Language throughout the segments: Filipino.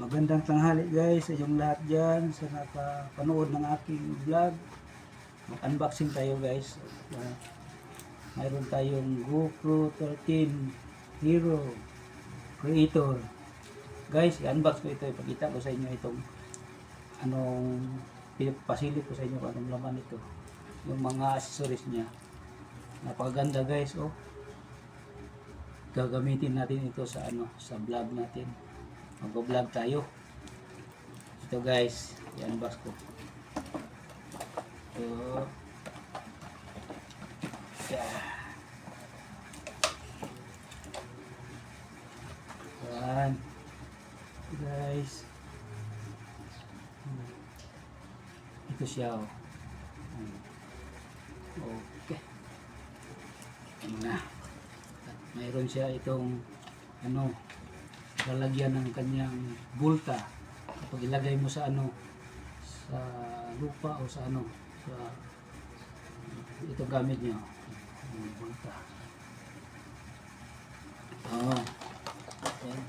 Magandang tanghali guys sa inyong lahat dyan sa nakapanood ng aking vlog. Mag-unboxing tayo guys. Mayroon tayong GoPro 13 Hero Creator. Guys, i-unbox ko ito. Ipakita ko sa inyo itong anong pasilip ko sa inyo kung anong laman ito. Yung mga accessories niya. Napakaganda guys. Oh. Gagamitin natin ito sa sa vlog natin. Mag-vlog tayo. Ito guys, i-unbox ko. Ito. Yan. Guys. Ito siya. Oh. Okay. At mayroon siya itong lalagyan ng kanyang bulta kapag ilagay mo sa sa lupa o sa sa ito gamit niya bulta. Okay.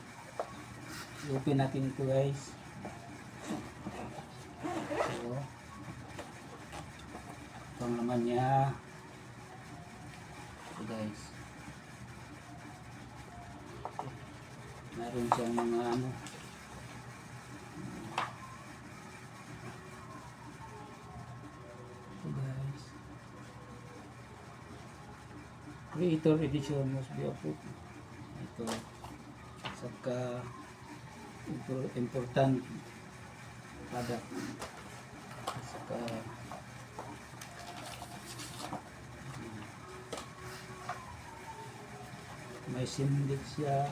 Open natin ito guys. So, ito naman niya. Ito guys. Meron siyang mga ito guys. Creator Edition must be approved. Ito. Saka important product. Saka may sindik siya.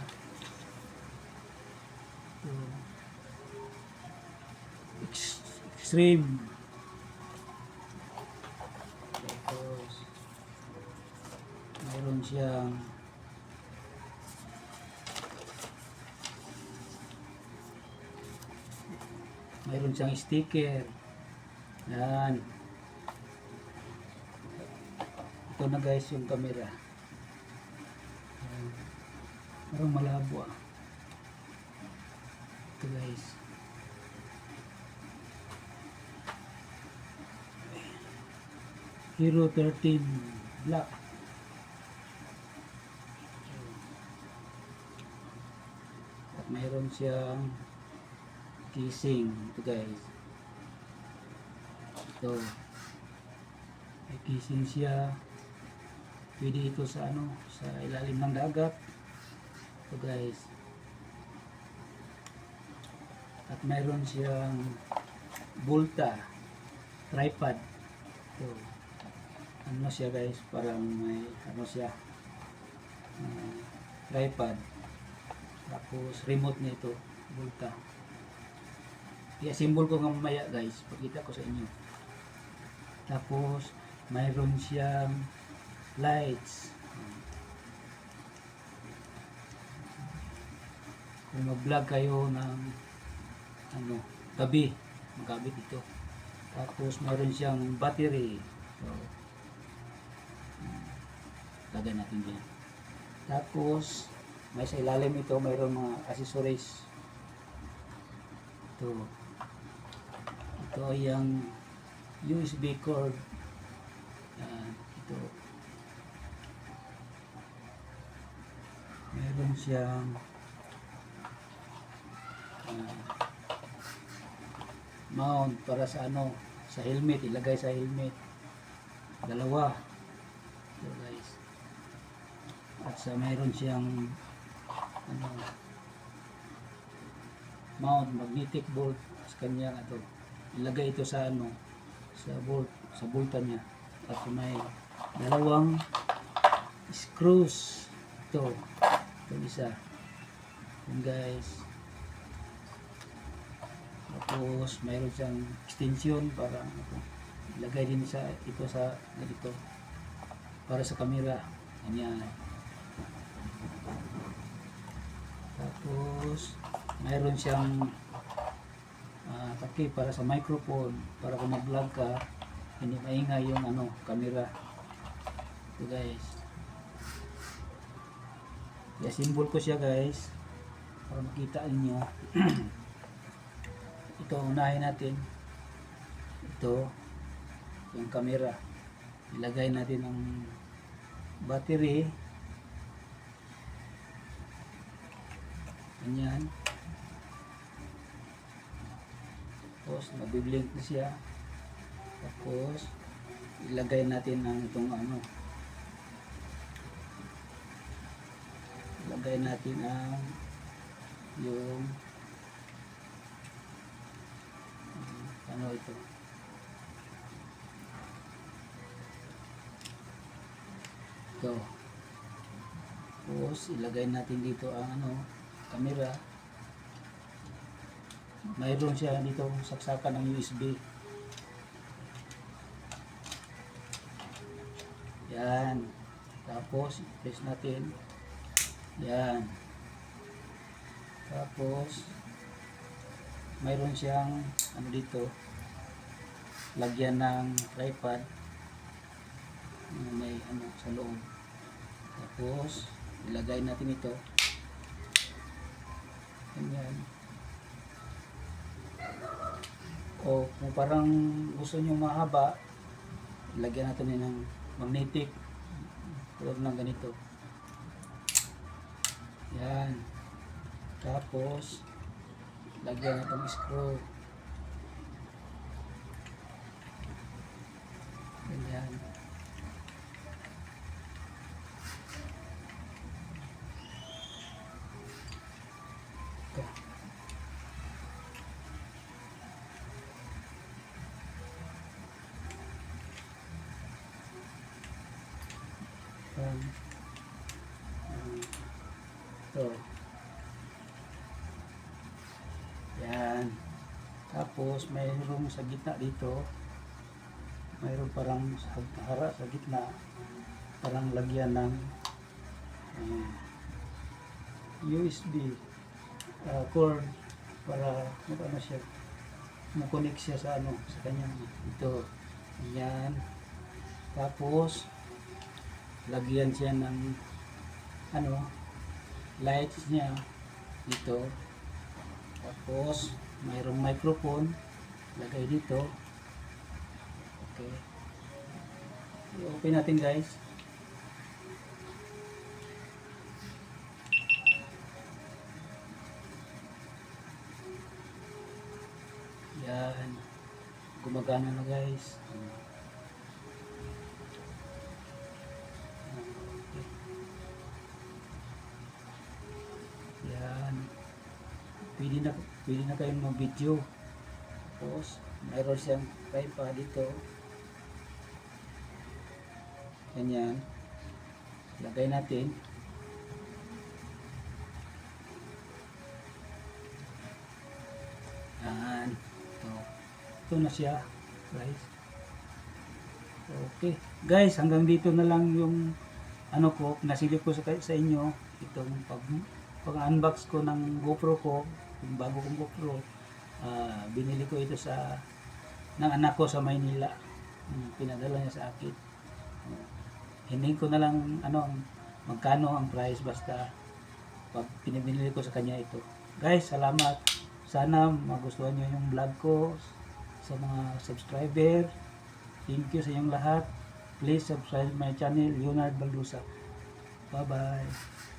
Extreme. Tapos mayroon siyang sticker. Yan. Ito na guys yung camera. Parang malabo ah. Ito guys. Hero 13 Black. At mayroon siyang casing. Ito guys. Ito. May casing siya. Pwede ito sa sa ilalim ng dagat. Ito guys. At mayroon siyang bulta, tripod. Ito. Siya guys, parang may siya. Tripod. Tapos remote nito, bulta. I-assemble ko nga mamaya guys, pakita ko sa inyo. Tapos mayroon siyang lights. Kung mag-vlog kayo ng gabi, magamit ito. Tapos mayroon siyang battery. So, lagay natin dyan. Tapos may sa ilalim ito, mayroon mga accessories. Ito ay yung USB cord. Ito mayroon siyang mount para sa sa helmet, ilagay sa helmet. Dalawa. Ito guys. At sa mayroon siyang mount, magnetic bolt sa kanya ilagay ito sa sa bulta niya. At may dalawang screws. Ito isa. Yan guys. Tapos mayroon siyang extension para ilagay din ito sa ganito para sa camera. Ganyan. Tapos mayroon siyang takip para sa microphone para kung mag-vlog ka hindi maingay yung camera. Ito guys. I-assemble ko siya guys para makita niyo. ito unahin natin. Ito yung camera. Ilagay natin ang battery. Ganyan. Tapos mabiblink na siya. Tapos ilagay natin ang itong ano. Ilagay natin ang yung ano ito. Ito. Tapos ilagay natin dito ang ano, camera. Mayroon siya dito saksakan ng USB. Yan. Tapos press natin. Yan. Tapos mayroon siyang ano dito, lagyan ng tripod. May ano sa loob. Tapos ilagay natin ito. Ganyan. O kung parang gusto nyo mahaba, ilagyan natin ng magnetic tulad ng ganito. Yan. Tapos lagyan natin ng screw. Ganyan. Ito. Ito. Yan. Tapos mayroong sa gitna dito, mayroong parang sa gitna, parang lagyan ng USB cord para ano siya, makonek siya sa ano, sa kanyang ito. Yan. Tapos lagyan siya ng ano, lights niya dito. Tapos mayroong microphone, lagay dito. Okay, i-open natin guys. Yan, gumagana na guys. Yan, pwede na kayong mag-video. Tapos mayroon siyang tripod dito. Ganyan, lagay natin. Yan, ito na siya guys. Okay guys, hanggang dito na lang yung ano ko, nasilip ko sa inyo itong pag-unbox ko ng GoPro ko, yung bago kong GoPro. Binili ko ito ng anak ko sa Maynila. Pinadala niya sa akin. Hindi ko na lang ano magkano ang price, basta pag pinibili ko sa kanya ito. Guys, salamat. Sana magustuhan nyo yung vlog ko. Sa mga subscriber, thank you sa inyong lahat. Please subscribe my channel, Leonard Baldusa. Bye bye.